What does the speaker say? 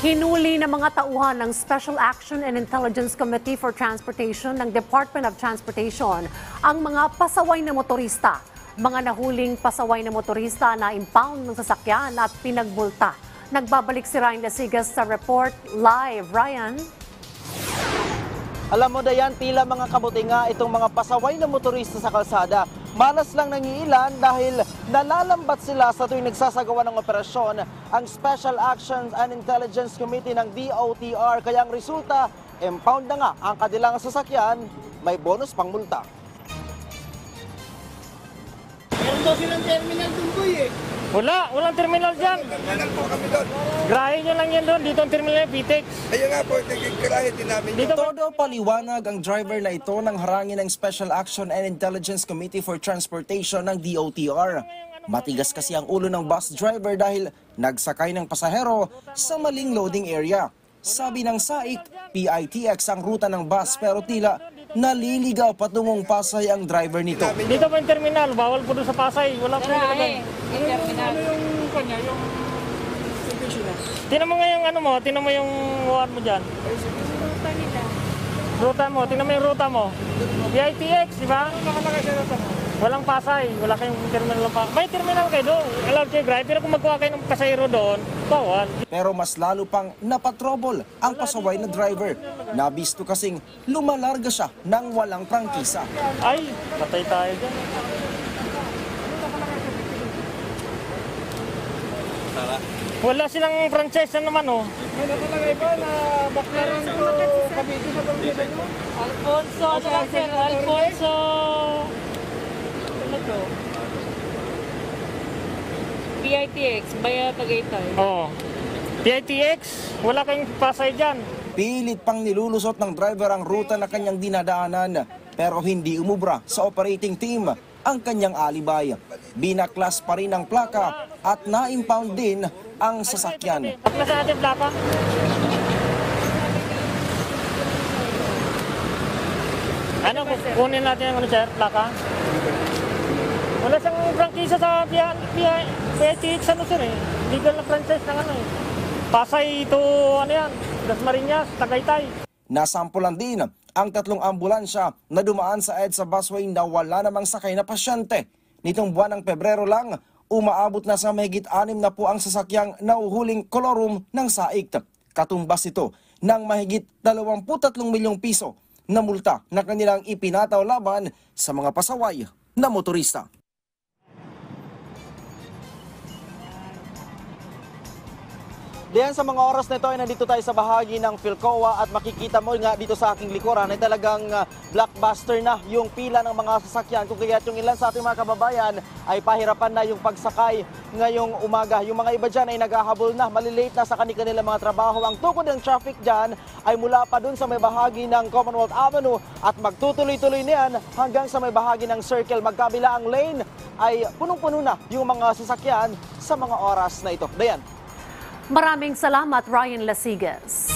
Hinuli ng mga tauhan ng Special Action and Intelligence Committee for Transportation ng Department of Transportation ang mga pasaway na motorista. Mga nahuling pasaway na motorista na impound ng sasakyan at pinagbulta. Nagbabalik si Ryan Lasigas sa report live. Ryan? Alam mo, Dayan, tila mga kabuti nga itong mga pasaway na motorista sa kalsada. Malas lang nangiilan dahil nalalambat sila sa tuwing nagsasagawa ng operasyon ang Special Actions and Intelligence Committee ng DOTR. Kaya ang resulta, impound na nga ang kanilang sasakyan, may bonus pang multa. Meron daw silang terminal dun po eh. Walang terminal dyan. Terminal po kami doon. Grahe nyo lang yan doon. Dito ang terminal Pitex. Ayun nga po, nagkikirahe din namin yun. Todo paliwanag ang driver na ito ng harangin ng Special Action and Intelligence Committee for Transportation ng DOTR. Matigas kasi ang ulo ng bus driver dahil nagsakay ng pasahero sa maling loading area. Sabi ng SAIC, PITX ang ruta ng bus pero tila naliligaw patungong Pasay ang driver nito. Dito pa yung terminal. Bawal po doon sa Pasay. Wala po Grahe, yung terminal. yung kanya, yung... Tinan mo nga yung ano mo, tinan mo yung uwan mo dyan. Ruta nila. Ruta mo, tinan mo yung ruta mo. PITX, di ba? Nakalagay sa ruta mo. Walang Pasay, wala kayong terminal pa. May terminal kayo doon, allowed kayo drive, pero kung magkuha kayo ng pasahero doon, bawal. Pero mas lalo pang napatrobol ang pasaway na driver. Nabisto kasing lumalarga siya nang walang prangkisa. Ay, patay tayo dyan. Wala silang franchise na naman, oh. May nakalagay ba na baklaran ko Cavite sa pamilya nyo? Alfonso, ano lang sir? Alfonso. Ano to? PITX, Baya Tagaytay. Oo. PITX, wala kayong Pasay dyan. Pilit pang nilulusot ng driver ang ruta na kanyang dinadaanan pero hindi umubra sa operating team ang kanyang alibay. Binaklas pa rin ang plaka at na-impound din ang sasakyan. Baklas natin plaka? Ano, kunin natin ang sir, plaka? Wala siyang prangkisa sa PITX, ano sir eh. Legal na franchise ng ano eh. Pasay to, ano yan, Dasmariñas, Tagaytay. Nasampulan din ang 3 ambulansya na dumaan sa EDSA busway na wala namang sakay na pasyente. Nitong buwan ng Pebrero lang, umaabot na sa mahigit 6 na po ang sasakyang nauhuling kolorum ng SAIC. Katumbas ito ng mahigit 23 milyong piso na multa na kanilang ipinataw laban sa mga pasaway na motorista. Diyan sa mga oras na ito ay nandito tayo sa bahagi ng Philcoa at makikita mo nga dito sa aking likuran ay talagang blockbuster na yung pila ng mga sasakyan. Kung kaya't yung ilan sa ating mga kababayan ay pahirapan na yung pagsakay ngayong umaga. Yung mga iba dyan ay naghahabol na, malilate na sa kanilang mga trabaho. Ang tukod ng traffic dyan ay mula pa dun sa may bahagi ng Commonwealth Avenue at magtutuloy-tuloy niyan hanggang sa may bahagi ng Circle. Magkabila ang lane ay punong-puno na yung mga sasakyan sa mga oras na ito. Dayan. Maraming salamat, Ryan Lasigas.